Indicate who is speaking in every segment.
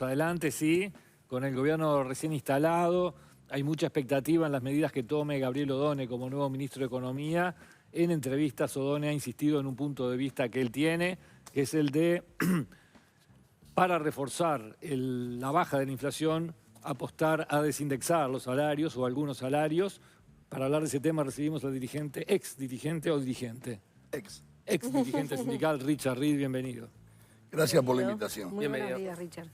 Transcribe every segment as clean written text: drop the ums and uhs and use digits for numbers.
Speaker 1: vamos adelante, sí, con el gobierno recién instalado. Hay mucha expectativa en las medidas que tome Gabriel Odone como nuevo ministro de Economía. En entrevistas, Odone ha insistido en un punto de vista que él tiene, que es el de, para reforzar la baja de la inflación, apostar a desindexar los salarios o algunos salarios. Para hablar de ese tema recibimos al dirigente, ex dirigente o dirigente. Ex dirigente sindical, Richard Reed, bienvenido.
Speaker 2: Gracias por la invitación.
Speaker 3: Muy buenos días, Richard.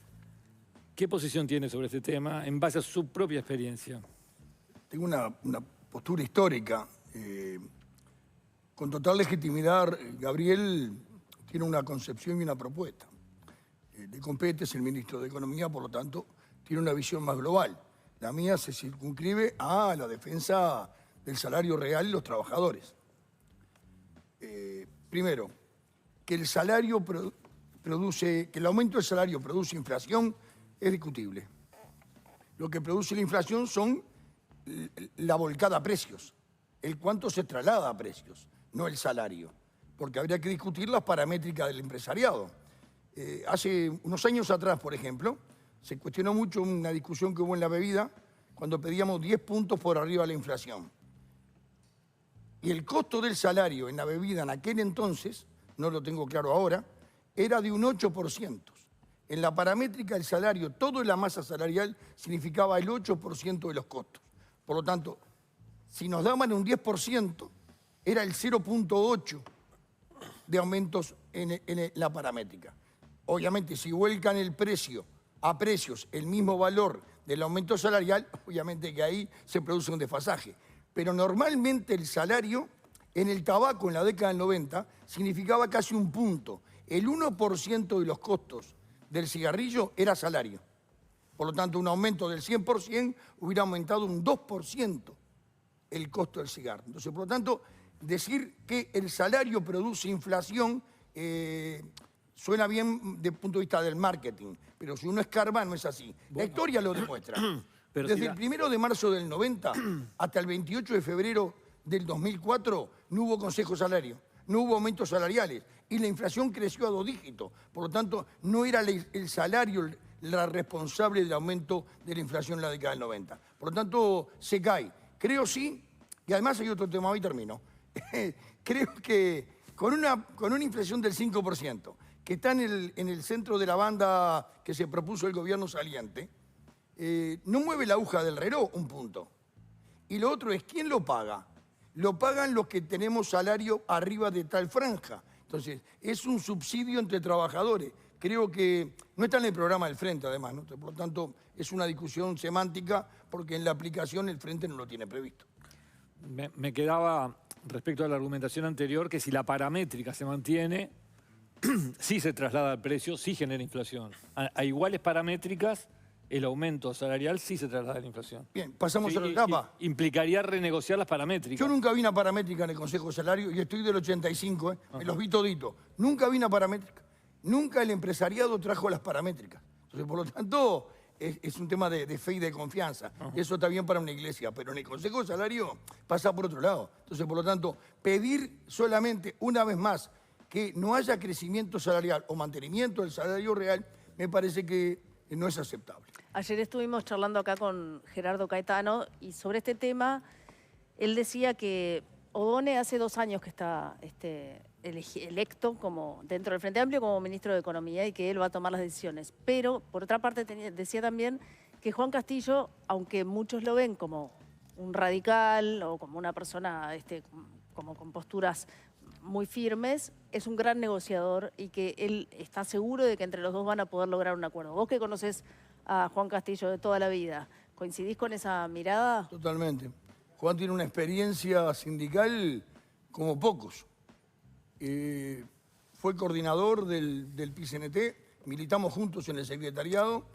Speaker 1: ¿Qué posición tiene sobre este tema en base a su propia experiencia?
Speaker 2: Tengo una postura histórica. Con total legitimidad, Gabriel tiene una concepción y una propuesta. Le compete, es el ministro de Economía, por lo tanto, tiene una visión más global. La mía se circunscribe a la defensa del salario real y los trabajadores. Primero, que el aumento del salario produce inflación es discutible. Lo que produce la inflación son la volcada a precios, el cuánto se traslada a precios, no el salario, porque habría que discutir las paramétricas del empresariado. Hace unos años atrás, por ejemplo, se cuestionó mucho una discusión que hubo en la bebida cuando pedíamos 10 puntos por arriba de la inflación. Y el costo del salario en la bebida en aquel entonces, no lo tengo claro ahora, era de un 8%. En la paramétrica del salario, toda la masa salarial significaba el 8% de los costos. Por lo tanto, si nos daban un 10%, era el 0.8% de aumentos en la paramétrica. Obviamente, si vuelcan el precio a precios el mismo valor del aumento salarial, obviamente que ahí se produce un desfasaje. Pero normalmente el salario en el tabaco en la década del 90 significaba casi un punto. El 1% de los costos del cigarrillo era salario. Por lo tanto, un aumento del 100% hubiera aumentado un 2% el costo del cigarro. Entonces, por lo tanto, decir que el salario produce inflación suena bien desde el punto de vista del marketing, pero si uno escarba no es así. Bueno, la historia lo demuestra. Desde el 1 de marzo del 90 hasta el 28 de febrero del 2004 no hubo consejo salario, no hubo aumentos salariales y la inflación creció a 2 dígitos. Por lo tanto, no era el salario la responsable del aumento de la inflación en la década del 90. Por lo tanto, se cae. Creo sí, y además hay otro tema, hoy termino. Creo que con una inflación del 5%, que está en el centro de la banda que se propuso el gobierno saliente, no mueve la aguja del reloj un punto. Y lo otro es, ¿quién lo paga? Lo pagan los que tenemos salario arriba de tal franja. Entonces, es un subsidio entre trabajadores. Creo que no está en el programa del Frente, además, ¿no? Por lo tanto, es una discusión semántica porque en la aplicación el Frente no lo tiene previsto.
Speaker 1: Me quedaba, respecto a la argumentación anterior, que si la paramétrica se mantiene, sí se traslada al precio, sí genera inflación. A iguales paramétricas, el aumento salarial sí se traslada a la inflación.
Speaker 2: Bien, pasamos a la etapa.
Speaker 1: Implicaría renegociar las paramétricas.
Speaker 2: Yo nunca vi una paramétrica en el Consejo de Salario, y estoy del 85, me los vi toditos. Nunca vi una paramétrica. Nunca el empresariado trajo las paramétricas. Entonces, por lo tanto, es un tema de fe y de confianza. Eso está bien para una iglesia, pero en el Consejo de Salario pasa por otro lado. Entonces, por lo tanto, pedir solamente una vez más que no haya crecimiento salarial o mantenimiento del salario real, me parece que no es aceptable.
Speaker 3: Ayer estuvimos charlando acá con Gerardo Caetano y sobre este tema, él decía que Odone hace 2 años que está electo como dentro del Frente Amplio como ministro de Economía y que él va a tomar las decisiones. Pero, por otra parte, decía también que Juan Castillo, aunque muchos lo ven como un radical o como una persona como con posturas muy firmes, es un gran negociador y que él está seguro de que entre los dos van a poder lograr un acuerdo. Vos que conocés a Juan Castillo de toda la vida, ¿coincidís con esa mirada?
Speaker 2: Totalmente. Juan tiene una experiencia sindical como pocos. Fue coordinador del PCNT, militamos juntos en el secretariado,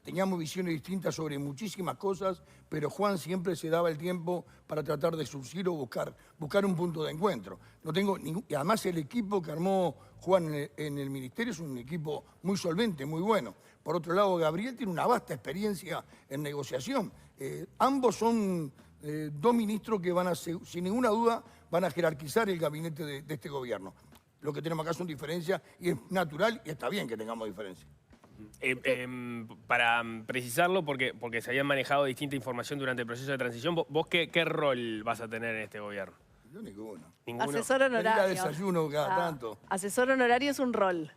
Speaker 2: teníamos visiones distintas sobre muchísimas cosas, pero Juan siempre se daba el tiempo para tratar de surgir o buscar un punto de encuentro. No tengo y además el equipo que armó Juan en el ministerio es un equipo muy solvente, muy bueno. Por otro lado, Gabriel tiene una vasta experiencia en negociación. Ambos son 2 ministros que van a, sin ninguna duda, van a jerarquizar el gabinete de este gobierno. Lo que tenemos acá son diferencias y es natural y está bien que tengamos diferencias.
Speaker 4: Para precisarlo, porque se habían manejado distinta información durante el proceso de transición, ¿vos qué rol vas a tener en este gobierno?
Speaker 2: Yo ninguno.
Speaker 4: ¿Ninguno?
Speaker 3: Asesor
Speaker 2: Venir a
Speaker 3: honorario.
Speaker 2: desayuno cada tanto.
Speaker 3: Asesor honorario es un rol.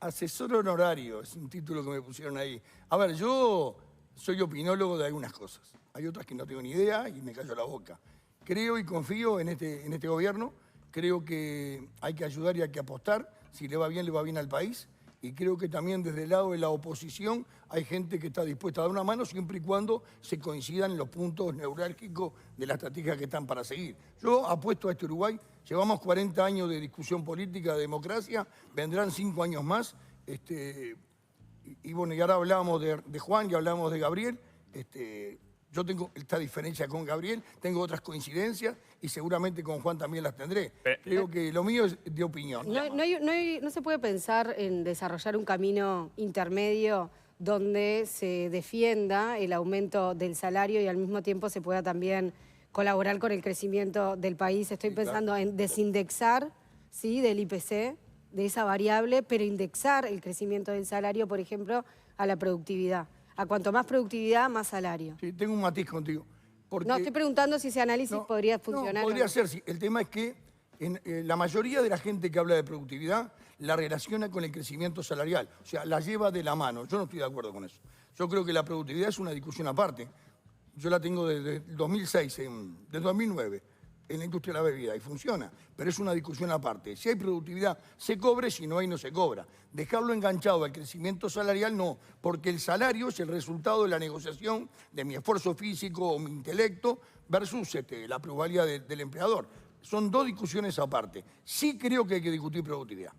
Speaker 2: Asesor honorario, es un título que me pusieron ahí. A ver, yo soy opinólogo de algunas cosas. Hay otras que no tengo ni idea y me callo la boca. Creo y confío en este gobierno. Creo que hay que ayudar y hay que apostar. Si le va bien al país. Y creo que también desde el lado de la oposición hay gente que está dispuesta a dar una mano siempre y cuando se coincidan en los puntos neurálgicos de la estrategia que están para seguir. Yo apuesto a este Uruguay. Llevamos 40 años de discusión política, de democracia, vendrán 5 años más. Y bueno, y ahora hablábamos de Juan y hablábamos de Gabriel. Yo tengo esta diferencia con Gabriel, tengo otras coincidencias y seguramente con Juan también las tendré. Creo que lo mío es de opinión.
Speaker 5: No se puede pensar en desarrollar un camino intermedio donde se defienda el aumento del salario y al mismo tiempo se pueda también colaborar con el crecimiento del país. Estoy pensando en desindexar, ¿sí?, del IPC, de esa variable, pero indexar el crecimiento del salario, por ejemplo, a la productividad. A cuanto más productividad, más salario.
Speaker 2: Sí, tengo un matiz contigo. Porque
Speaker 5: no, estoy preguntando si ese análisis podría funcionar.
Speaker 2: No, podría ser, sí. El tema es que la mayoría de la gente que habla de productividad la relaciona con el crecimiento salarial. O sea, la lleva de la mano. Yo no estoy de acuerdo con eso. Yo creo que la productividad es una discusión aparte. Yo la tengo desde 2006, desde 2009. En la industria de la bebida y funciona, pero es una discusión aparte. Si hay productividad, se cobre, si no hay, no se cobra. Dejarlo enganchado al crecimiento salarial, no, porque el salario es el resultado de la negociación de mi esfuerzo físico o mi intelecto versus la plusvalía del empleador. Son dos discusiones aparte. Sí creo que hay que discutir productividad.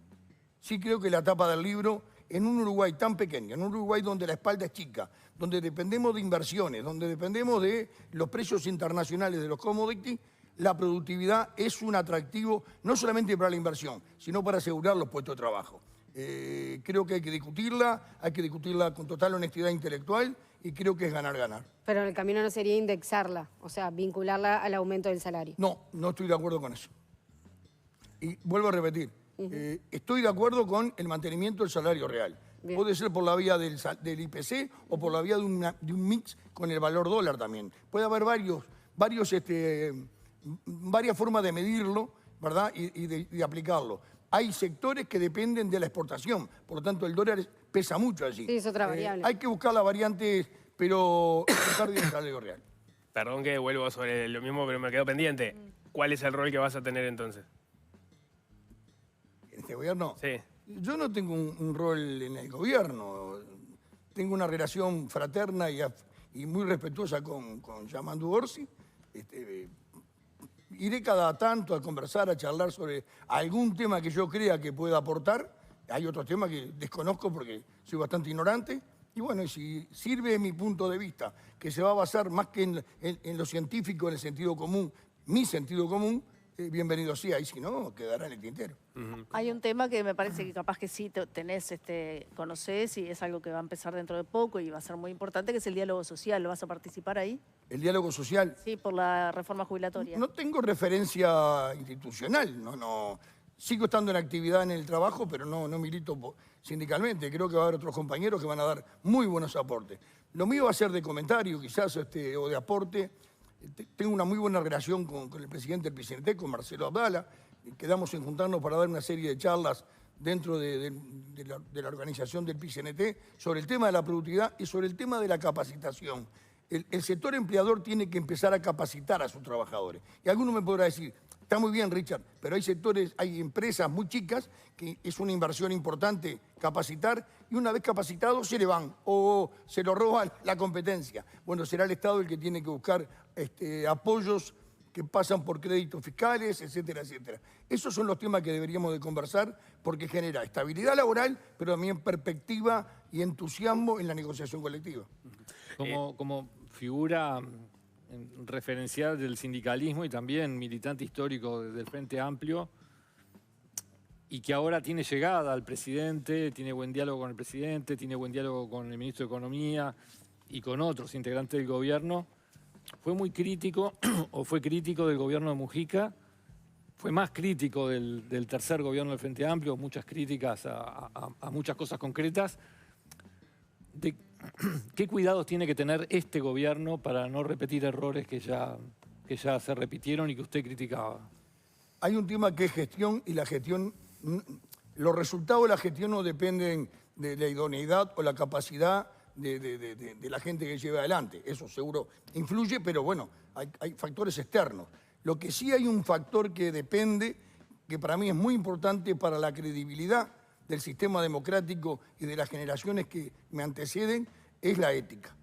Speaker 2: Sí creo que la tapa del libro, en un Uruguay tan pequeño, en un Uruguay donde la espalda es chica, donde dependemos de inversiones, donde dependemos de los precios internacionales de los commodities, la productividad es un atractivo no solamente para la inversión, sino para asegurar los puestos de trabajo. Creo que hay que discutirla con total honestidad intelectual y creo que es ganar-ganar.
Speaker 5: Pero el camino no sería indexarla, o sea, vincularla al aumento del salario.
Speaker 2: No, no estoy de acuerdo con eso. Y vuelvo a repetir, estoy de acuerdo con el mantenimiento del salario real. Bien. Puede ser por la vía del IPC o por la vía de un mix con el valor dólar también. Puede haber varias formas de medirlo, ¿verdad? Y de aplicarlo. Hay sectores que dependen de la exportación, por lo tanto el dólar pesa mucho allí.
Speaker 5: Sí, es otra variable.
Speaker 2: Hay que buscar las variantes, pero buscar el salario real.
Speaker 4: Perdón que vuelvo sobre lo mismo, pero me quedo pendiente. ¿Cuál es el rol que vas a tener entonces?
Speaker 2: ¿En este gobierno?
Speaker 4: Sí.
Speaker 2: Yo no tengo un rol en el gobierno. Tengo una relación fraterna y muy respetuosa con Yamandu Orsi. Iré cada tanto a conversar, a charlar sobre algún tema que yo crea que pueda aportar. Hay otros temas que desconozco porque soy bastante ignorante. Y bueno, y si sirve mi punto de vista, que se va a basar más que en lo científico, en el sentido común, mi sentido común, bienvenido sea. Y si no, quedará en el tintero.
Speaker 3: Hay un tema que me parece que capaz que sí conocés y es algo que va a empezar dentro de poco y va a ser muy importante, que es el diálogo social. ¿Lo vas a participar ahí?
Speaker 2: ¿El diálogo social?
Speaker 3: Sí, por la reforma jubilatoria.
Speaker 2: No tengo referencia institucional, no. Sigo estando en actividad en el trabajo, pero no milito sindicalmente. Creo que va a haber otros compañeros que van a dar muy buenos aportes. Lo mío va a ser de comentario, quizás, o de aporte. Tengo una muy buena relación con el presidente del PCNT, con Marcelo Abdala. Quedamos en juntarnos para dar una serie de charlas dentro de la organización del PCNT sobre el tema de la productividad y sobre el tema de la capacitación. El sector empleador tiene que empezar a capacitar a sus trabajadores. Y alguno me podrá decir, está muy bien, Richard, pero hay sectores, hay empresas muy chicas que es una inversión importante capacitar y una vez capacitados se le van o se lo roba la competencia. Bueno, será el Estado el que tiene que buscar apoyos que pasan por créditos fiscales, etcétera, etcétera. Esos son los temas que deberíamos de conversar porque genera estabilidad laboral, pero también perspectiva y entusiasmo en la negociación colectiva.
Speaker 1: Como figura referencial del sindicalismo y también militante histórico del Frente Amplio, y que ahora tiene llegada al presidente, tiene buen diálogo con el presidente, tiene buen diálogo con el ministro de Economía y con otros integrantes del gobierno, fue muy crítico, o fue crítico del gobierno de Mujica, fue más crítico del tercer gobierno del Frente Amplio, muchas críticas a muchas cosas concretas. ¿Qué cuidados tiene que tener este gobierno para no repetir errores que ya se repitieron y que usted criticaba?
Speaker 2: Hay un tema que es gestión y la gestión, los resultados de la gestión no dependen de la idoneidad o la capacidad de la gente que lleva adelante. Eso seguro influye, pero bueno, hay factores externos. Lo que sí hay un factor que depende, que para mí es muy importante para la credibilidad del sistema democrático y de las generaciones que me anteceden, es la ética.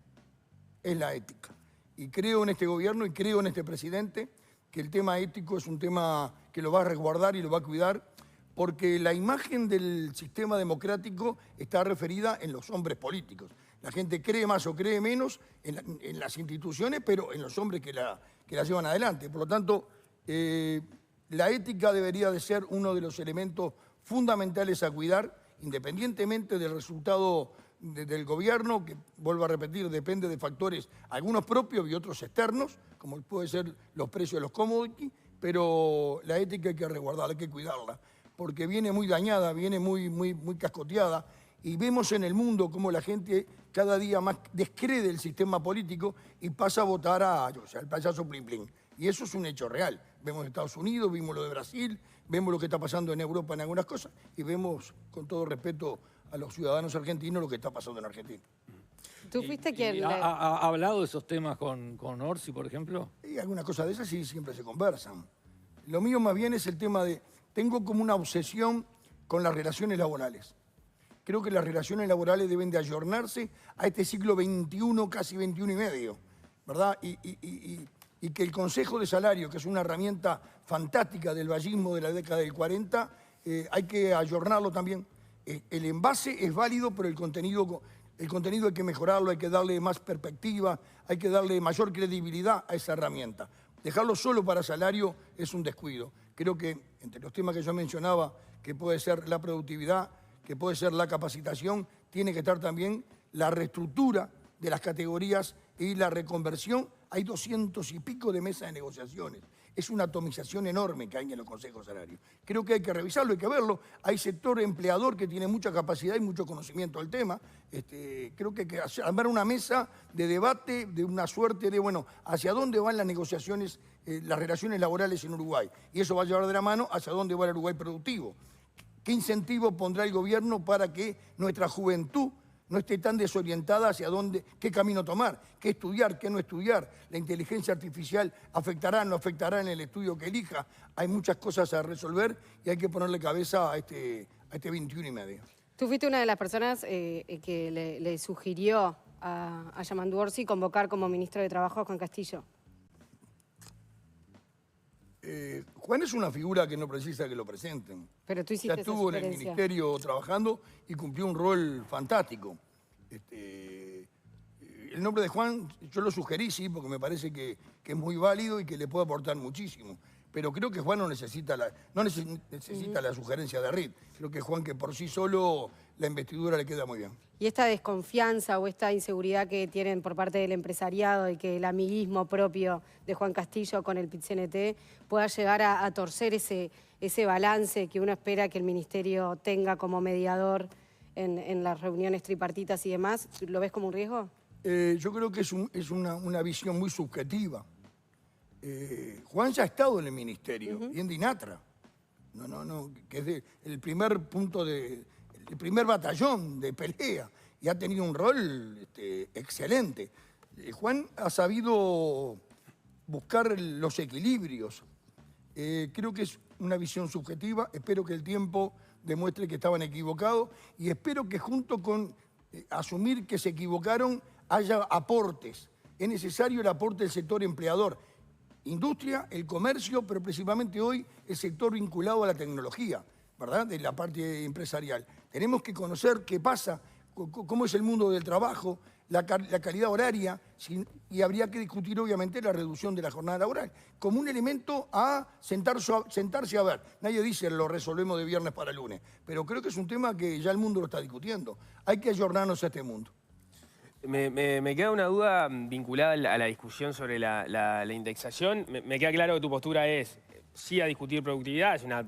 Speaker 2: Es la ética. Y creo en este gobierno y creo en este presidente que el tema ético es un tema que lo va a resguardar y lo va a cuidar, porque la imagen del sistema democrático está referida en los hombres políticos. La gente cree más o cree menos en las instituciones, pero en los hombres que la llevan adelante. Por lo tanto, la ética debería de ser uno de los elementos fundamentales a cuidar, independientemente del resultado del gobierno, que, vuelvo a repetir, depende de factores, algunos propios y otros externos, como puede ser los precios de los commodities, pero la ética hay que resguardarla, hay que cuidarla, porque viene muy dañada, viene muy cascoteada, y vemos en el mundo cómo la gente cada día más descree el sistema político y pasa a votar al payaso Plin Plin. Y eso es un hecho real. Vemos en Estados Unidos, vimos lo de Brasil, vemos lo que está pasando en Europa en algunas cosas y vemos, con todo respeto a los ciudadanos argentinos, lo que está pasando en Argentina.
Speaker 5: ¿Tú fuiste quien
Speaker 1: ¿Ha hablado de esos temas con Orsi, por ejemplo?
Speaker 2: Y algunas cosas de esas sí siempre se conversan. Lo mío más bien es el tema de... Tengo como una obsesión con las relaciones laborales. Creo que las relaciones laborales deben de ayornarse a este siglo XXI, casi XXI y medio, ¿verdad? Y que el Consejo de Salario, que es una herramienta fantástica del vallismo de la década del 40, hay que ayornarlo también. El envase es válido, pero el contenido hay que mejorarlo, hay que darle más perspectiva, hay que darle mayor credibilidad a esa herramienta. Dejarlo solo para salario es un descuido. Creo que entre los temas que yo mencionaba, que puede ser la productividad, que puede ser la capacitación, tiene que estar también la reestructura de las categorías y la reconversión. Hay 200 y pico de mesas de negociaciones. Es una atomización enorme que hay en los consejos salarios. Creo que hay que revisarlo, hay que verlo. Hay sector empleador que tiene mucha capacidad y mucho conocimiento del tema. Creo que hay que armar una mesa de debate, de una suerte de, bueno, hacia dónde van las negociaciones, las relaciones laborales en Uruguay. Y eso va a llevar de la mano hacia dónde va el Uruguay productivo. ¿Qué incentivo pondrá el gobierno para que nuestra juventud no esté tan desorientada hacia dónde, qué camino tomar, qué estudiar, qué no estudiar? La inteligencia artificial afectará, no afectará en el estudio que elija. Hay muchas cosas a resolver y hay que ponerle cabeza a este 21 y medio.
Speaker 5: Tú fuiste una de las personas que le sugirió a Yamandu Orsi convocar como ministro de Trabajo a Juan Castillo.
Speaker 2: Juan es una figura que no precisa que lo presenten.
Speaker 5: Pero tú hiciste
Speaker 2: Ya
Speaker 5: esa
Speaker 2: estuvo en el
Speaker 5: sugerencia.
Speaker 2: ministerio trabajando y cumplió un rol fantástico. El nombre de Juan yo lo sugerí, sí, porque me parece que es muy válido y que le puede aportar muchísimo. Pero creo que Juan no necesita la sugerencia de Rit. Creo que Juan, que por sí solo la investidura le queda muy bien.
Speaker 5: Y esta desconfianza o esta inseguridad que tienen por parte del empresariado y que el amiguismo propio de Juan Castillo con el PIT-CNT pueda llegar a torcer ese balance que uno espera que el ministerio tenga como mediador en las reuniones tripartitas y demás, ¿lo ves como un riesgo?
Speaker 2: Yo creo que es una visión muy subjetiva. Juan ya ha estado en el ministerio, bien de INATRA, que es el primer punto el primer batallón de pelea, y ha tenido un rol excelente. Juan ha sabido buscar los equilibrios. Creo que es una visión subjetiva, espero que el tiempo demuestre que estaban equivocados y espero que junto con asumir que se equivocaron haya aportes. Es necesario el aporte del sector empleador. Industria, el comercio, pero principalmente hoy el sector vinculado a la tecnología, ¿verdad? De la parte empresarial. Tenemos que conocer qué pasa, cómo es el mundo del trabajo, la calidad horaria, y habría que discutir obviamente la reducción de la jornada laboral, como un elemento a sentarse a ver. Nadie dice lo resolvemos de viernes para lunes, pero creo que es un tema que ya el mundo lo está discutiendo. Hay que ayornarnos a este mundo.
Speaker 4: Me queda una duda vinculada a la discusión sobre la indexación. Me queda claro que tu postura es sí a discutir productividad, es una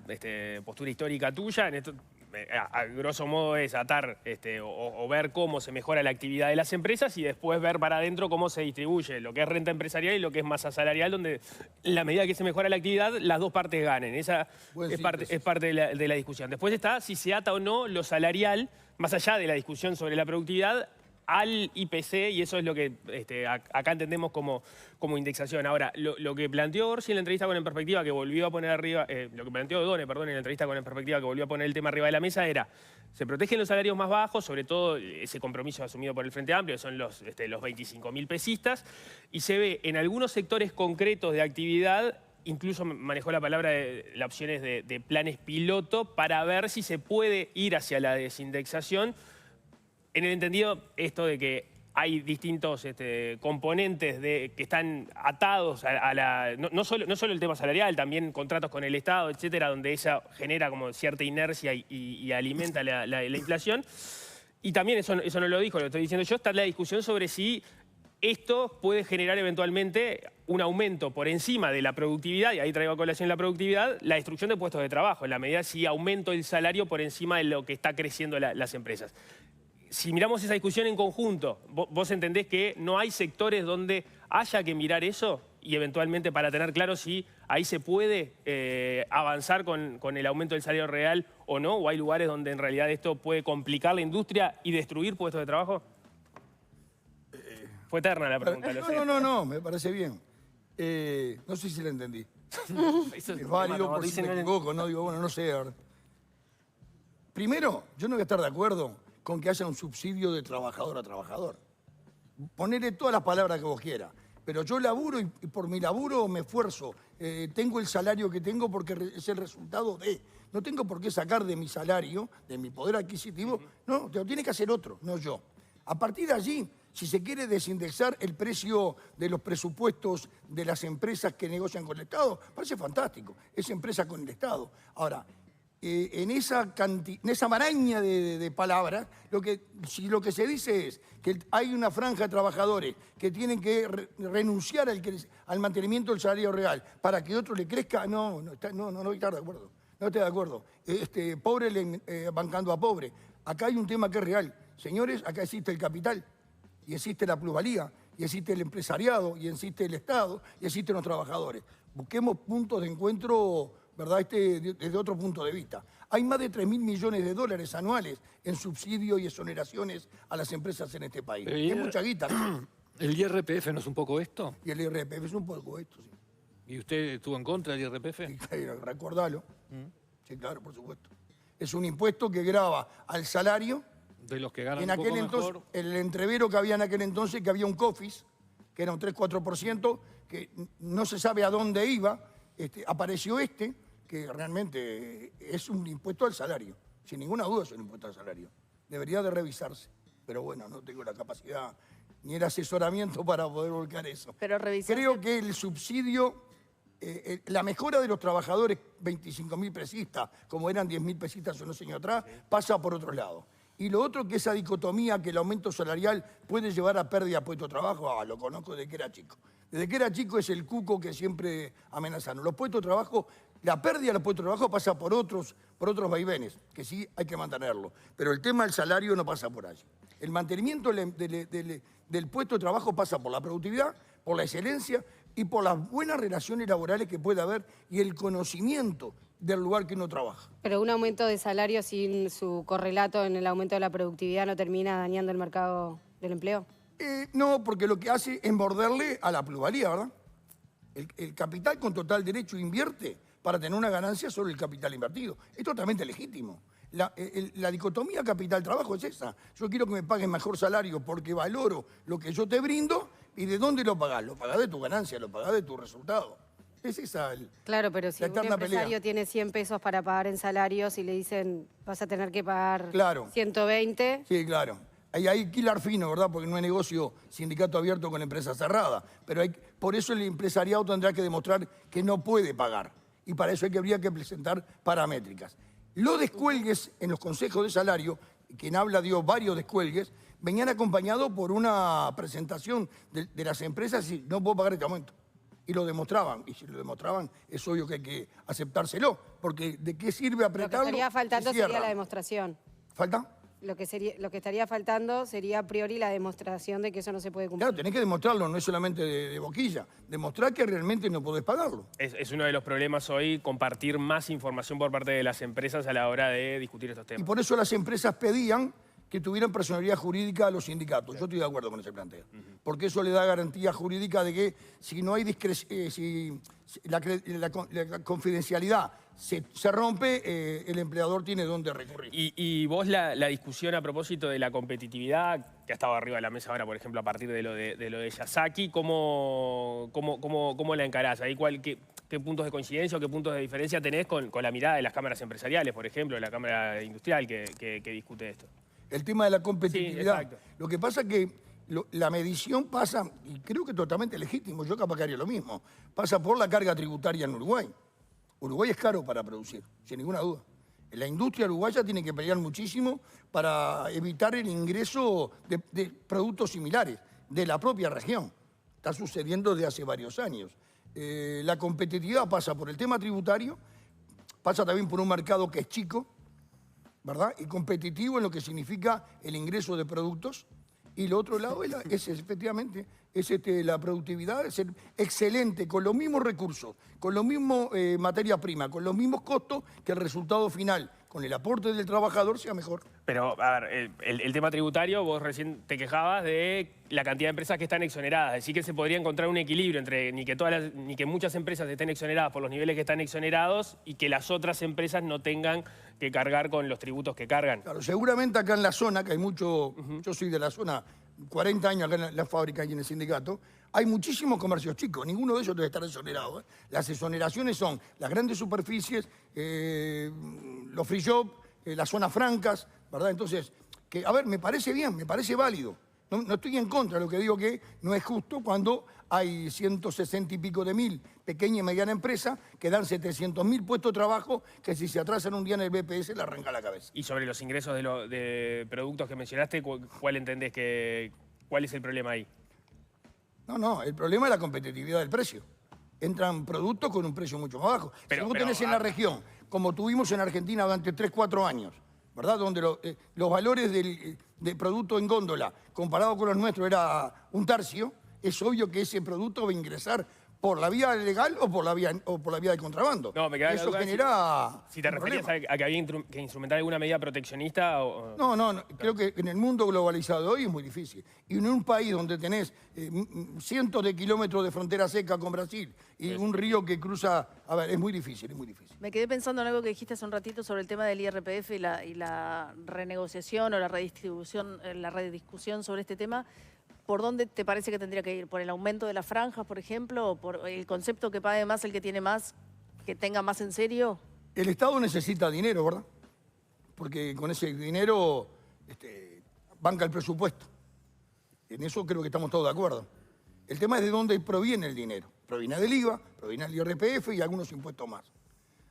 Speaker 4: postura histórica tuya. En esto a grosso modo es atar o ver cómo se mejora la actividad de las empresas y después ver para adentro cómo se distribuye lo que es renta empresarial y lo que es masa salarial, donde en la medida que se mejora la actividad, las dos partes ganen. Esa es parte de la discusión. Después está si se ata o no lo salarial, más allá de la discusión sobre la productividad, al IPC, y eso es lo que acá entendemos como indexación. Ahora, lo que planteó Orsi en la entrevista con En Perspectiva, que volvió a poner arriba, lo que planteó Odone, perdón, en la entrevista con En Perspectiva, que volvió a poner el tema arriba de la mesa, era, se protegen los salarios más bajos, sobre todo ese compromiso asumido por el Frente Amplio, que son los 25.000 pesistas, y se ve en algunos sectores concretos de actividad, incluso manejó la palabra, las opciones de planes piloto, para ver si se puede ir hacia la desindexación, en el entendido esto de que hay distintos componentes que están atados a la... No solo el tema salarial, también contratos con el Estado, etcétera, donde esa genera como cierta inercia y alimenta la inflación. Y también, eso no lo dijo, lo estoy diciendo yo, está la discusión sobre si esto puede generar eventualmente un aumento por encima de la productividad, y ahí traigo a colación la productividad, la destrucción de puestos de trabajo, en la medida si aumento el salario por encima de lo que está creciendo las empresas. Si miramos esa discusión en conjunto, ¿vos entendés que no hay sectores donde haya que mirar eso? Y eventualmente para tener claro si ahí se puede avanzar con el aumento del salario real o no, o hay lugares donde en realidad esto puede complicar la industria y destruir puestos de trabajo. Fue eterna la pregunta, lo sé.
Speaker 2: No, me parece bien. No sé si la entendí. Es válido por si me equivoco, no digo, bueno, no sé. Primero, yo no voy a estar de acuerdo con que haya un subsidio de trabajador a trabajador. Ponerle todas las palabras que vos quieras. Pero yo laburo y por mi laburo me esfuerzo. Tengo el salario que tengo porque es el resultado de... No tengo por qué sacar de mi salario, de mi poder adquisitivo. No, te lo tiene que hacer otro, no yo. A partir de allí, si se quiere desindexar el precio de los presupuestos de las empresas que negocian con el Estado, parece fantástico. Es empresa con el Estado. Ahora, en esa maraña de palabras, si lo que se dice es que hay una franja de trabajadores que tienen que renunciar al mantenimiento del salario real para que otro le crezca, no voy a estar de acuerdo. No estoy de acuerdo. Pobre bancando a pobre. Acá hay un tema que es real. Señores, acá existe el capital, y existe la plusvalía, y existe el empresariado, y existe el Estado, y existen los trabajadores. Busquemos puntos de encuentro, ¿verdad? Desde otro punto de vista. Hay más de 3.000 millones de dólares anuales en subsidios y exoneraciones a las empresas en este país. Es mucha guita, ¿no?
Speaker 1: ¿El IRPF no es un poco esto?
Speaker 2: Y el IRPF es un poco esto, sí.
Speaker 1: ¿Y usted estuvo en contra del IRPF?
Speaker 2: Recordalo. Sí, claro, por supuesto. Es un impuesto que grava al salario.
Speaker 1: De los que ganan
Speaker 2: en
Speaker 1: un poco
Speaker 2: aquel entonces,
Speaker 1: mejor.
Speaker 2: el entrevero que había en aquel entonces, que había un COFIS, que era un 3-4%, que no se sabe a dónde iba, apareció que realmente es un impuesto al salario. Sin ninguna duda es un impuesto al salario. Debería de revisarse. Pero bueno, no tengo la capacidad ni el asesoramiento para poder volcar eso.
Speaker 3: Pero revisar.
Speaker 2: Creo que el subsidio, la mejora de los trabajadores, 25.000 pesistas, como eran 10.000 pesistas unos años atrás, pasa por otro lado. Y lo otro, que esa dicotomía que el aumento salarial puede llevar a pérdida de puestos de trabajo, lo conozco desde que era chico. Desde que era chico es el cuco que siempre amenazaron. Los puestos de trabajo, la pérdida de los puestos de trabajo pasa por otros vaivenes, que sí hay que mantenerlo. Pero el tema del salario no pasa por allí. El mantenimiento del puesto de trabajo pasa por la productividad, por la excelencia y por las buenas relaciones laborales que puede haber y el conocimiento del lugar que uno trabaja.
Speaker 5: Pero un aumento de salario sin su correlato en el aumento de la productividad no termina dañando el mercado del empleo.
Speaker 2: No, porque lo que hace es morderle a la plusvalía, ¿verdad? El capital con total derecho invierte para tener una ganancia sobre el capital invertido. Es totalmente legítimo. La dicotomía capital-trabajo es esa. Yo quiero que me paguen mejor salario porque valoro lo que yo te brindo. ¿Y de dónde lo pagás? Lo pagás de tu ganancia, lo pagás de tu resultado. Es esa
Speaker 5: Claro, pero si un empresario pelea. Tiene 100 pesos para pagar en salarios y le dicen vas a tener que pagar 120...
Speaker 2: Sí, claro. Ahí hay que hilar fino, ¿verdad? Porque no hay negocio sindicato abierto con empresa cerrada. Pero por eso el empresariado tendrá que demostrar que no puede pagar. Y para eso habría que presentar paramétricas. Los descuelgues en los consejos de salario, quien habla dio varios descuelgues, venían acompañados por una presentación de las empresas y no puedo pagar este aumento. Y lo demostraban. Y si lo demostraban, es obvio que hay que aceptárselo. Porque ¿de qué sirve
Speaker 5: Lo que
Speaker 2: apretarlo?
Speaker 5: estaría faltando
Speaker 2: si
Speaker 5: sería
Speaker 2: cierran?
Speaker 5: la demostración.
Speaker 2: ¿Falta?
Speaker 5: Lo que estaría faltando sería a priori la demostración de que eso no se puede cumplir.
Speaker 2: Claro, tenés que demostrarlo, no es solamente de boquilla. Demostrar que realmente no podés pagarlo.
Speaker 4: Es uno de los problemas hoy, compartir más información por parte de las empresas a la hora de discutir estos
Speaker 2: Y
Speaker 4: temas.
Speaker 2: por eso las empresas pedían que tuvieran personalidad jurídica a los sindicatos. Yo estoy de acuerdo con ese planteo. Porque eso le da garantía jurídica de que si no hay si la confidencialidad se rompe, el empleador tiene dónde recurrir.
Speaker 4: Y vos la discusión a propósito de la competitividad, que ha estado arriba de la mesa ahora, por ejemplo, a partir de lo de Yasaki, ¿cómo la encarás? Ahí ¿qué puntos de coincidencia o qué puntos de diferencia tenés con la mirada de las cámaras empresariales, por ejemplo, de la Cámara Industrial que discute esto?
Speaker 2: El tema de la competitividad.
Speaker 4: Sí, exacto.
Speaker 2: Lo que pasa es que la medición pasa, y creo que totalmente legítimo, yo capaz que haría lo mismo, pasa por la carga tributaria en Uruguay. Uruguay es caro para producir, sin ninguna duda. La industria uruguaya tiene que pelear muchísimo para evitar el ingreso de productos similares de la propia región. Está sucediendo desde hace varios años. La competitividad pasa por el tema tributario, pasa también por un mercado que es chico, ¿verdad? Y competitivo en lo que significa el ingreso de productos. Y lo otro lado es efectivamente la productividad, es ser excelente, con los mismos recursos, con los mismos materia prima, con los mismos costos, que el resultado final, con el aporte del trabajador, sea mejor.
Speaker 4: Pero, a ver, el tema tributario, vos recién te quejabas de la cantidad de empresas que están exoneradas. Decir que se podría encontrar un equilibrio entre ni que muchas empresas estén exoneradas por los niveles que están exonerados y que las otras empresas no tengan que cargar con los tributos que cargan.
Speaker 2: Claro, seguramente acá en la zona, que hay mucho, yo soy de la zona, 40 años acá en la fábrica y en el sindicato, hay muchísimos comercios chicos, ninguno de ellos debe estar exonerado. Las exoneraciones son las grandes superficies, los free shop, las zonas francas, ¿verdad? Entonces, a ver, me parece bien, me parece válido. No estoy en contra, lo que digo que no es justo cuando hay 160 y pico de mil pequeña y mediana empresa que dan 700.000 puestos de trabajo que si se atrasan un día en el BPS le arranca la cabeza.
Speaker 4: Y sobre los ingresos de productos que mencionaste, ¿cuál entendés cuál es el problema ahí?
Speaker 2: No, el problema es la competitividad del precio. Entran productos con un precio mucho más bajo. Si vos tenés en la región, como tuvimos en Argentina durante 3, 4 años, ¿verdad? Donde los valores de producto en góndola comparado con los nuestros era un tercio, es obvio que ese producto va a ingresar por la vía legal o por la vía de contrabando.
Speaker 4: No, me queda
Speaker 2: eso
Speaker 4: la duda
Speaker 2: genera
Speaker 4: si te referías a que había que instrumentar alguna medida proteccionista o...
Speaker 2: No, creo que en el mundo globalizado de hoy es muy difícil. Y en un país donde tenés cientos de kilómetros de frontera seca con Brasil y un río que cruza... A ver, es muy difícil, es muy difícil.
Speaker 3: Me quedé pensando en algo que dijiste hace un ratito sobre el tema del IRPF y la renegociación o la redistribución, la rediscusión sobre este tema. ¿Por dónde te parece que tendría que ir? ¿Por el aumento de las franjas, por ejemplo? ¿O por el concepto que pague más el que tiene más, que tenga más en serio?
Speaker 2: El Estado necesita dinero, ¿verdad? Porque con ese dinero banca el presupuesto. En eso creo que estamos todos de acuerdo. El tema es de dónde proviene el dinero. Proviene del IVA, proviene del IRPF y algunos impuestos más.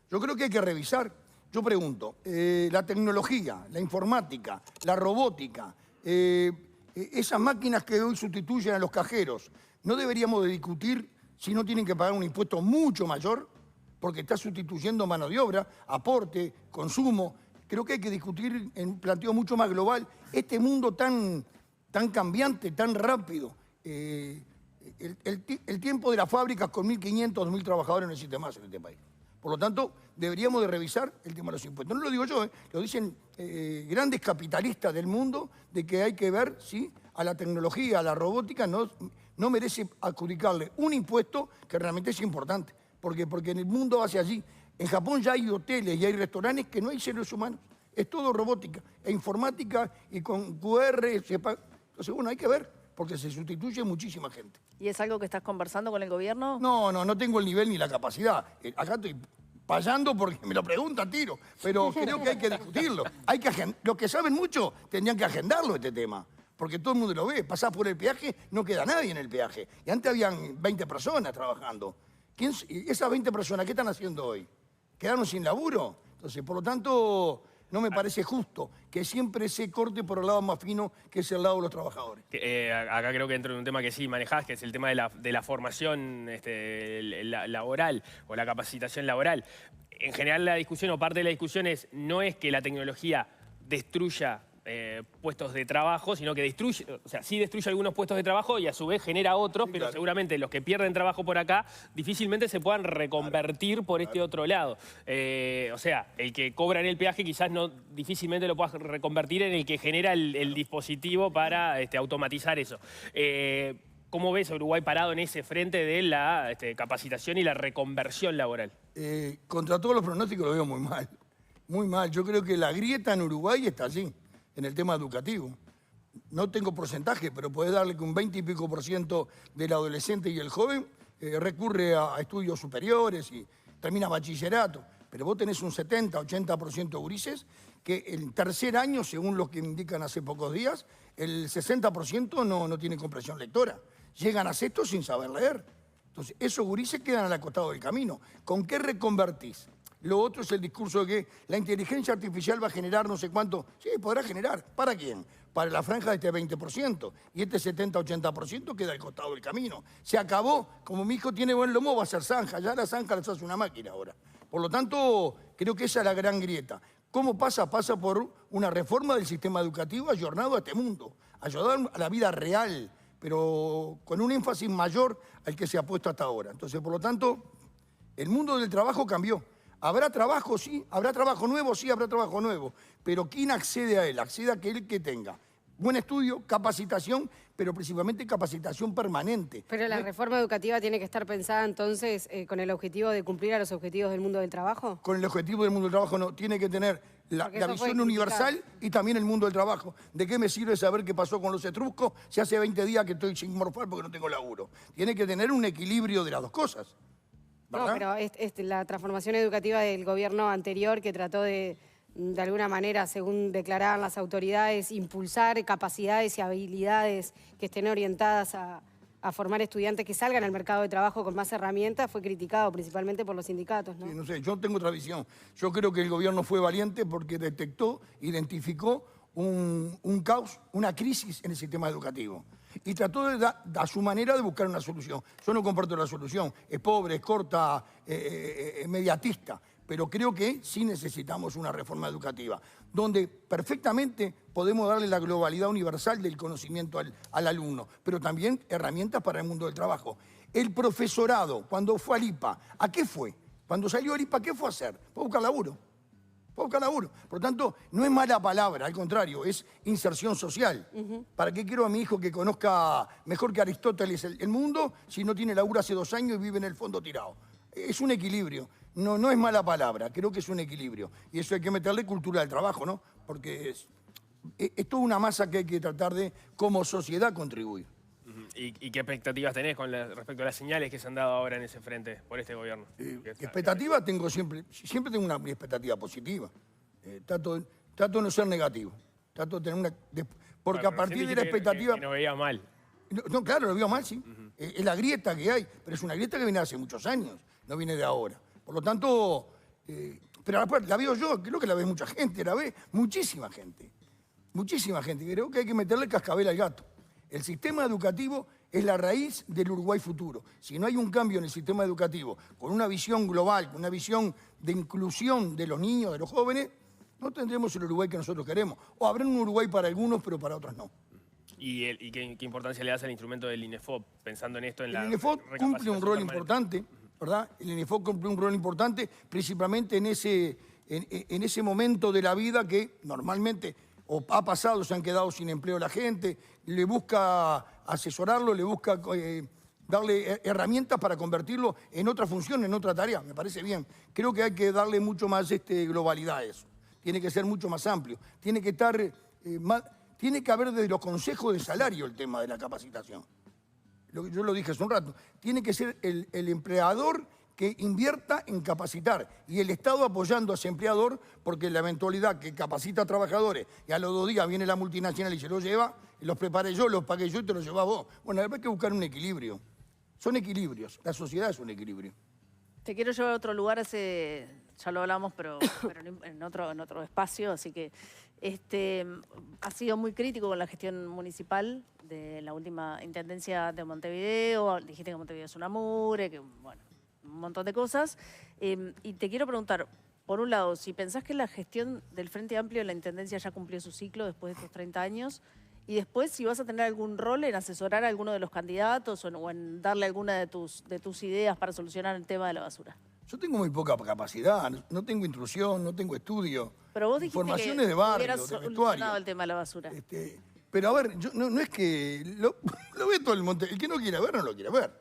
Speaker 2: Yo creo que hay que revisar. Yo pregunto, la tecnología, la informática, la robótica, esas máquinas que hoy sustituyen a los cajeros, ¿no deberíamos de discutir si no tienen que pagar un impuesto mucho mayor? Porque está sustituyendo mano de obra, aporte, consumo. Creo que hay que discutir en un planteo mucho más global este mundo tan cambiante, tan rápido. El tiempo de las fábricas con 1.500, 2.000 trabajadores no existe más en este país. Por lo tanto, deberíamos de revisar el tema de los impuestos. No lo digo yo, lo dicen grandes capitalistas del mundo, de que hay que ver si a la tecnología, a la robótica, no merece adjudicarle un impuesto que realmente es importante. Porque en el mundo hacia allí. En Japón ya hay hoteles y hay restaurantes que no hay seres humanos. Es todo robótica e informática y con QR. Entonces, bueno, hay que ver, porque se sustituye muchísima gente.
Speaker 3: ¿Y es algo que estás conversando con el gobierno?
Speaker 2: No tengo el nivel ni la capacidad. Acá estoy payando porque me lo preguntan, tiro. Pero creo que hay que discutirlo. Los que saben mucho tendrían que agendarlo este tema. Porque todo el mundo lo ve. Pasás por el peaje, no queda nadie en el peaje. Y antes habían 20 personas trabajando. Esas 20 personas, ¿qué están haciendo hoy? ¿Quedaron sin laburo? Entonces, por lo tanto, No me parece justo que siempre se corte por el lado más fino, que es el lado de los trabajadores.
Speaker 4: Acá creo que entro en un tema que sí manejás, que es el tema de la formación laboral o la capacitación laboral. En general la discusión o parte de la discusión no es que la tecnología destruya puestos de trabajo, sino que destruye, o sea, sí destruye algunos puestos de trabajo y a su vez genera otros,
Speaker 2: Sí,
Speaker 4: pero
Speaker 2: claro.
Speaker 4: seguramente los que pierden trabajo por acá difícilmente se puedan reconvertir por este otro lado. O sea, el que cobra en el peaje quizás difícilmente lo puedas reconvertir en el que genera el dispositivo para automatizar eso. ¿Cómo ves a Uruguay parado en ese frente de la capacitación y la reconversión laboral?
Speaker 2: Contra todos los pronósticos lo veo muy mal. Muy mal. Yo creo que la grieta en Uruguay está allí, en el tema educativo. No tengo porcentaje, pero puede darle que un 20 y pico % del adolescente y el joven recurre a estudios superiores y termina bachillerato. Pero vos tenés un 70, 80% de gurises que el tercer año, según lo que indican hace pocos días, el 60% no tiene comprensión lectora. Llegan a sexto sin saber leer. Entonces, esos gurises quedan al costado del camino. ¿Con qué reconvertís? Lo otro es el discurso de que la inteligencia artificial va a generar no sé cuánto. Sí, podrá generar. ¿Para quién? Para la franja de este 20%. Y este 70-80% queda al costado del camino. Se acabó. Como mi hijo tiene buen lomo, va a ser zanja. Ya la zanja las hace una máquina ahora. Por lo tanto, creo que esa es la gran grieta. ¿Cómo pasa? Pasa por una reforma del sistema educativo ayornado a este mundo. Ayudar a la vida real, pero con un énfasis mayor al que se ha puesto hasta ahora. Entonces, por lo tanto, el mundo del trabajo cambió. ¿Habrá trabajo? Sí. ¿Habrá trabajo nuevo? Sí, habrá trabajo nuevo. Pero ¿quién accede a él? Accede a aquel que tenga buen estudio, capacitación, pero principalmente capacitación permanente.
Speaker 5: Pero la reforma educativa tiene que estar pensada entonces con el objetivo de cumplir a los objetivos del mundo del trabajo.
Speaker 2: Con el objetivo del mundo del trabajo no, tiene que tener la
Speaker 5: Porque eso fue
Speaker 2: visión universal
Speaker 5: criticado.
Speaker 2: y también el mundo del trabajo. ¿De qué me sirve saber qué pasó con los etruscos si hace 20 días que estoy sin morfar porque no tengo laburo? Tiene que tener un equilibrio de las dos cosas.
Speaker 5: No,
Speaker 2: ¿Verdad?
Speaker 5: pero la transformación educativa del gobierno anterior que trató de alguna manera, según declaraban las autoridades, impulsar capacidades y habilidades que estén orientadas a formar estudiantes que salgan al mercado de trabajo con más herramientas, fue criticado principalmente por los sindicatos, ¿no?
Speaker 2: Sí, no sé, yo tengo otra visión. Yo creo que el gobierno fue valiente porque detectó, identificó un caos, una crisis en el sistema educativo. Y trató a su manera de buscar una solución. Yo no comparto la solución. Es pobre, es corta, mediatista. Pero creo que sí necesitamos una reforma educativa, donde perfectamente podemos darle la globalidad universal del conocimiento al alumno, pero también herramientas para el mundo del trabajo. El profesorado, cuando fue al IPA, ¿a qué fue? Cuando salió al IPA, ¿qué fue a hacer? Fue a buscar laburo. Fue a buscar laburo. Por lo tanto, no es mala palabra, al contrario, es inserción social. ¿Para qué quiero a mi hijo que conozca mejor que Aristóteles el mundo si no tiene laburo hace 2 años y vive en el fondo tirado? Es un equilibrio. No es mala palabra, creo que es un equilibrio. Y eso hay que meterle cultura del trabajo, ¿no? Porque es toda una masa que hay que tratar de, como sociedad, contribuir.
Speaker 4: ¿Y qué expectativas tenés respecto a las señales que se han dado ahora en ese frente por este gobierno?
Speaker 2: Expectativa tengo siempre tengo una expectativa positiva. Trato de no ser negativo. Trato de tener una... porque
Speaker 4: Bueno,
Speaker 2: a partir
Speaker 4: recién
Speaker 2: de la
Speaker 4: dijiste
Speaker 2: expectativa...
Speaker 4: que no veía mal.
Speaker 2: No, claro, lo veo mal, sí. Es la grieta que hay, pero es una grieta que viene hace muchos años, no viene de ahora. Por lo tanto, pero la veo yo, creo que la ve mucha gente, la ve muchísima gente. Muchísima gente. Creo que hay que meterle cascabel al gato. El sistema educativo es la raíz del Uruguay futuro. Si no hay un cambio en el sistema educativo, con una visión global, con una visión de inclusión de los niños, de los jóvenes, no tendremos el Uruguay que nosotros queremos. O habrá un Uruguay para algunos, pero para otros no.
Speaker 4: ¿Y qué importancia le das al instrumento del INEFOP, pensando en esto, en la
Speaker 2: El INEFOP cumple un
Speaker 4: recapacitación
Speaker 2: rol
Speaker 4: permanente?
Speaker 2: importante, ¿verdad? El INEFOP cumple un rol importante, principalmente en ese momento de la vida que normalmente o ha pasado, se han quedado sin empleo la gente, le busca asesorarlo, le busca darle herramientas para convertirlo en otra función, en otra tarea. Me parece bien. Creo que hay que darle mucho más globalidad a eso. Tiene que ser mucho más amplio. Tiene que estar tiene que haber desde los consejos de salario el tema de la capacitación. Yo lo dije hace un rato. Tiene que ser el empleador que invierta en capacitar y el Estado apoyando a ese empleador, porque la eventualidad que capacita a trabajadores y a los 2 días viene la multinacional y se los lleva, los preparé yo, los pagué yo y te los llevas vos. Bueno, hay que buscar un equilibrio. Son equilibrios. La sociedad es un equilibrio.
Speaker 3: Te quiero llevar a otro lugar, ya lo hablamos, pero en otro espacio, así que ha sido muy crítico con la gestión municipal de la última intendencia de Montevideo. Dijiste que Montevideo es una mugre, que bueno, un montón de cosas. Y te quiero preguntar, por un lado, si pensás que la gestión del Frente Amplio en la intendencia ya cumplió su ciclo después de estos 30 años, y después si vas a tener algún rol en asesorar a alguno de los candidatos o en darle alguna de tus ideas para solucionar el tema de la basura.
Speaker 2: Yo tengo muy poca capacidad, no tengo intrusión, no tengo estudio.
Speaker 3: Pero vos dijiste
Speaker 2: Informaciones
Speaker 3: que
Speaker 2: de barrio,
Speaker 3: hubieras
Speaker 2: de
Speaker 3: solucionado
Speaker 2: vestuario.
Speaker 3: el tema de la basura.
Speaker 2: Pero a ver, no es que lo ve todo el que no quiere ver, no lo quiere ver.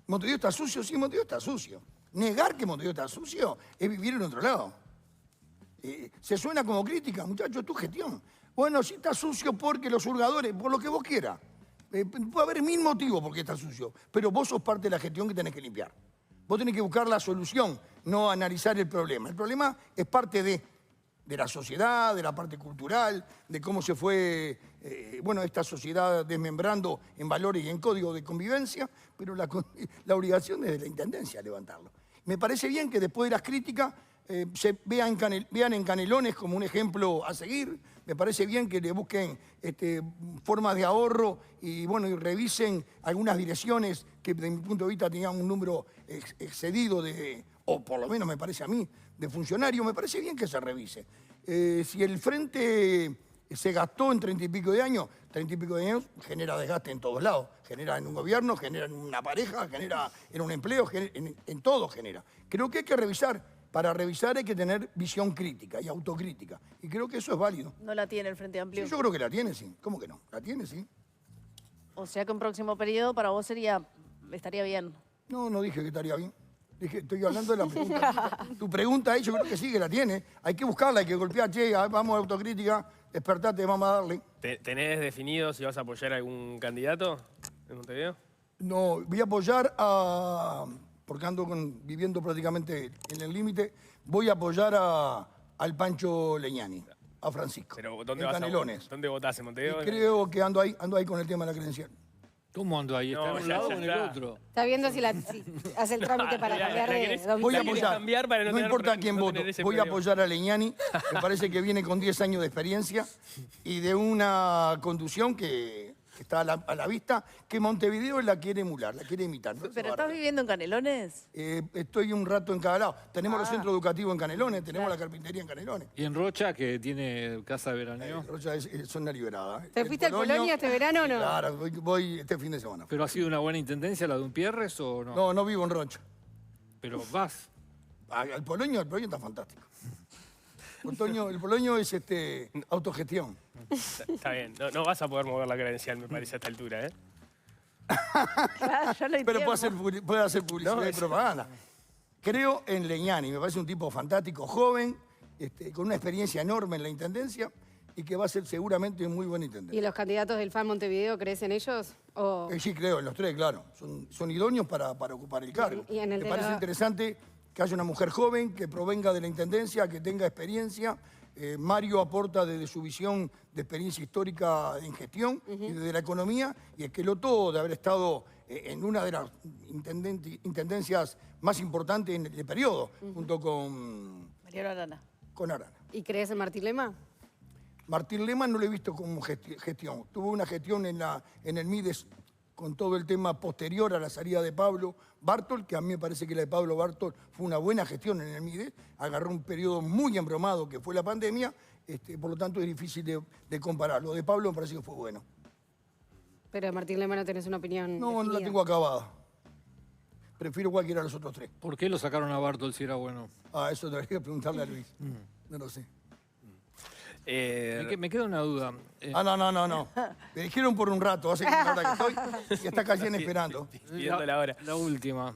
Speaker 2: ¿Montevideo está sucio? Sí, Montevideo está sucio. Negar que Montevideo está sucio es vivir en otro lado. Se suena como crítica, muchachos, tu gestión. Bueno, sí está sucio porque los hurgadores, por lo que vos quieras. Puede haber 1000 motivos por qué está sucio, pero vos sos parte de la gestión que tenés que limpiar. Vos tenés que buscar la solución, no analizar el problema. El problema es parte de la sociedad, de la parte cultural, de cómo se fue esta sociedad desmembrando en valores y en código de convivencia, pero la obligación es de la Intendencia levantarlo. Me parece bien que después de las críticas se vean en Canelones como un ejemplo a seguir. Me parece bien que le busquen formas de ahorro y revisen algunas direcciones que desde mi punto de vista tenían un número excedido o por lo menos me parece a mí, de funcionarios. Me parece bien que se revise. Si el frente se gastó en 30 y pico de años, 30 y pico de años genera desgaste en todos lados. Genera en un gobierno, genera en una pareja, genera en un empleo, en todo genera. Creo que hay que revisar. Para revisar hay que tener visión crítica y autocrítica. Y creo que eso es válido.
Speaker 3: ¿No la tiene el Frente Amplio?
Speaker 2: Sí, yo creo que la tiene, sí. ¿Cómo que no? La tiene, sí.
Speaker 3: O sea que un próximo periodo para vos estaría bien.
Speaker 2: No dije que estaría bien. Dije, estoy hablando de la pregunta. Tu pregunta ahí yo creo que sí, que la tiene. Hay que buscarla, hay que golpear, che, vamos a autocrítica, despertate, vamos a darle.
Speaker 4: ¿Tenés definido si vas a apoyar a algún candidato en Montevideo?
Speaker 2: No, voy a apoyar porque ando viviendo prácticamente en el límite, voy a apoyar al Pancho Leñani, a Francisco.
Speaker 4: Pero ¿dónde
Speaker 2: en
Speaker 4: vas
Speaker 2: Canelones.
Speaker 4: ¿Dónde votás? ¿En Montevideo?
Speaker 2: Y creo que ando ahí con el tema de la credencial.
Speaker 1: ¿Cómo ando ahí? ¿Está
Speaker 4: No,
Speaker 1: en un
Speaker 4: ya
Speaker 1: lado o en el
Speaker 4: está.
Speaker 1: otro?
Speaker 5: Está viendo si hace el trámite para cambiar de domicilio.
Speaker 2: Voy a
Speaker 4: La querés
Speaker 2: apoyar,
Speaker 4: cambiar para no
Speaker 2: no
Speaker 4: tener
Speaker 2: importa a quién
Speaker 4: no
Speaker 2: voto,
Speaker 4: tener ese
Speaker 2: voy a
Speaker 4: problema.
Speaker 2: apoyar a Leñani, me parece que viene con 10 años de experiencia y de una conducción que está a la vista, que Montevideo la quiere emular, la quiere imitar. ¿No?
Speaker 3: ¿Pero estás viviendo en Canelones?
Speaker 2: Estoy un rato en cada lado. Tenemos los centros educativos en Canelones, tenemos la carpintería en Canelones.
Speaker 1: ¿Y en Rocha, que tiene casa de veraneo?
Speaker 2: Rocha es zona liberada.
Speaker 5: ¿Te fuiste al Polonia este verano o no?
Speaker 2: Claro, voy este fin de semana.
Speaker 1: ¿Pero ha sido una buena intendencia la de un Pierres o no?
Speaker 2: No vivo en Rocha.
Speaker 1: Pero vas.
Speaker 2: El Poloño está fantástico. El Poloño es autogestión.
Speaker 4: Está bien, no vas a poder mover la credencial, me parece, a esta altura, ¿eh?
Speaker 3: Claro, yo lo
Speaker 2: Pero
Speaker 3: entiendo.
Speaker 2: puede hacer publicidad y propaganda. Creo en Leñani, me parece un tipo fantástico, joven, con una experiencia enorme en la intendencia y que va a ser seguramente un muy buen intendente.
Speaker 5: ¿Y los candidatos del FAN Montevideo crees en ellos? ¿O...
Speaker 2: Sí, creo, en los tres, claro. Son idóneos para ocupar el cargo.
Speaker 5: Y en el
Speaker 2: Me
Speaker 5: de
Speaker 2: parece interesante que haya una mujer joven, que provenga de la intendencia, que tenga experiencia. Mario aporta desde su visión de experiencia histórica en gestión y desde la economía, y Esqueloto de haber estado en una de las intendencias más importantes en el periodo, junto con
Speaker 3: Mariano Arana.
Speaker 2: Arana.
Speaker 5: ¿Y crees en Martín Lema?
Speaker 2: Martín Lema no lo he visto como gestión. Tuvo una gestión en el Mides con todo el tema posterior a la salida de Pablo Bartol, que a mí me parece que la de Pablo Bartol fue una buena gestión en el Mides. Agarró un periodo muy embromado que fue la pandemia, por lo tanto es difícil de comparar. Lo de Pablo me parece que fue bueno.
Speaker 5: Pero de Martín Lema no tenés una opinión
Speaker 2: No la
Speaker 5: definida.
Speaker 2: tengo acabada. Prefiero cualquiera de los otros tres.
Speaker 1: ¿Por qué lo sacaron a Bartol si era bueno?
Speaker 2: Eso debería preguntarle a Luis. No lo sé.
Speaker 1: Me queda una duda.
Speaker 2: No. Me dijeron por un rato, hace una hora que estoy y está Cayenne esperando.
Speaker 4: Pidiendo la hora.
Speaker 1: La última.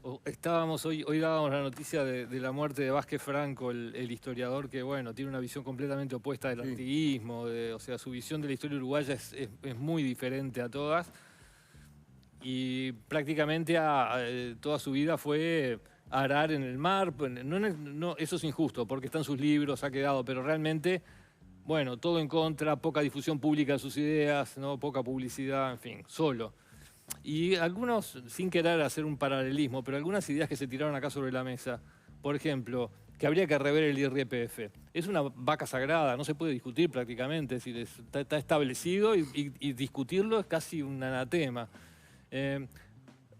Speaker 1: Hoy dábamos la noticia de la muerte de Vázquez Franco, el historiador que, tiene una visión completamente opuesta del antiguismo. O sea, su visión de la historia uruguaya es muy diferente a todas. Y prácticamente toda su vida fue arar en el mar. No, eso es injusto, porque está en sus libros, ha quedado, pero realmente... todo en contra, poca difusión pública de sus ideas, ¿no? Poca publicidad, en fin, solo. Y algunos, sin querer hacer un paralelismo, pero algunas ideas que se tiraron acá sobre la mesa. Por ejemplo, que habría que rever el IRPF. Es una vaca sagrada, no se puede discutir prácticamente, es decir, está establecido y discutirlo es casi un anatema.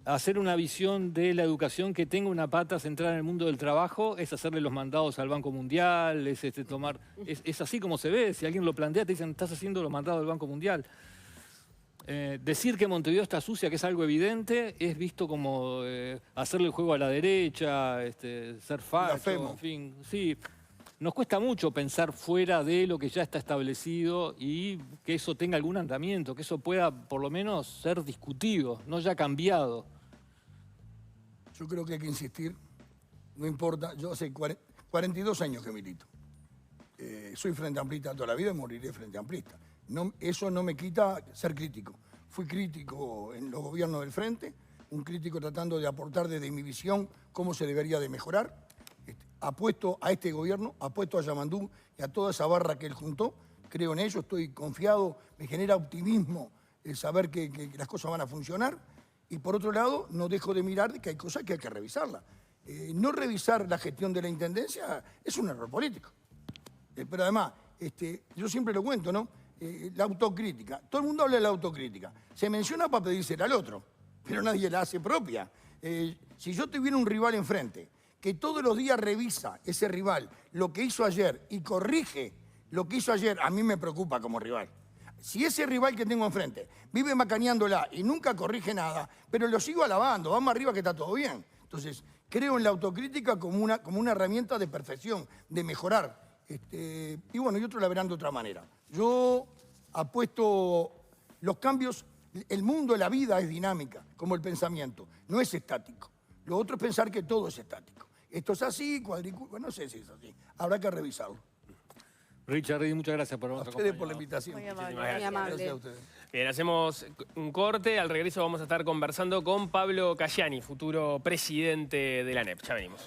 Speaker 1: Hacer una visión de la educación que tenga una pata centrada en el mundo del trabajo es hacerle los mandados al Banco Mundial, es así como se ve. Si alguien lo plantea, te dicen, estás haciendo los mandados del Banco Mundial. Decir que Montevideo está sucia, que es algo evidente, es visto como hacerle el juego a la derecha, ser facho, en fin. Sí, nos cuesta mucho pensar fuera de lo que ya está establecido y que eso tenga algún andamiento, que eso pueda por lo menos ser discutido, no ya cambiado.
Speaker 2: Yo creo que hay que insistir, no importa, yo hace 42 años que milito. Soy frente amplista toda la vida y moriré frente amplista. No, eso no me quita ser crítico. Fui crítico en los gobiernos del frente, un crítico tratando de aportar desde mi visión cómo se debería de mejorar. Apuesto a este gobierno, apuesto a Yamandú y a toda esa barra que él juntó. Creo en ello, estoy confiado, me genera optimismo el saber que las cosas van a funcionar. Y por otro lado, no dejo de mirar que hay cosas que hay que revisarlas. No revisar la gestión de la Intendencia es un error político. Pero además, yo siempre lo cuento, ¿no? La autocrítica. Todo el mundo habla de la autocrítica. Se menciona para pedírsela al otro, pero nadie la hace propia. Si yo tuviera un rival enfrente, que todos los días revisa ese rival lo que hizo ayer y corrige lo que hizo ayer, a mí me preocupa como rival. Si ese rival que tengo enfrente vive macaneándola y nunca corrige nada, pero lo sigo alabando, vamos arriba que está todo bien. Entonces, creo en la autocrítica como una herramienta de perfección, de mejorar. Y bueno, y otros la verán de otra manera. Yo apuesto los cambios, el mundo, la vida es dinámica, como el pensamiento, no es estático. Lo otro es pensar que todo es estático. Esto es así, no sé si es así, habrá que revisarlo.
Speaker 1: Richard Reed, muchas gracias por habernos
Speaker 2: A ustedes por
Speaker 1: acompañado.
Speaker 2: la invitación.
Speaker 3: Muy amable.
Speaker 4: Muchísimas gracias.
Speaker 2: Gracias a ustedes.
Speaker 4: Bien, hacemos un corte. Al regreso vamos a estar conversando con Pablo Cayani, futuro presidente de la ANEP. Ya venimos.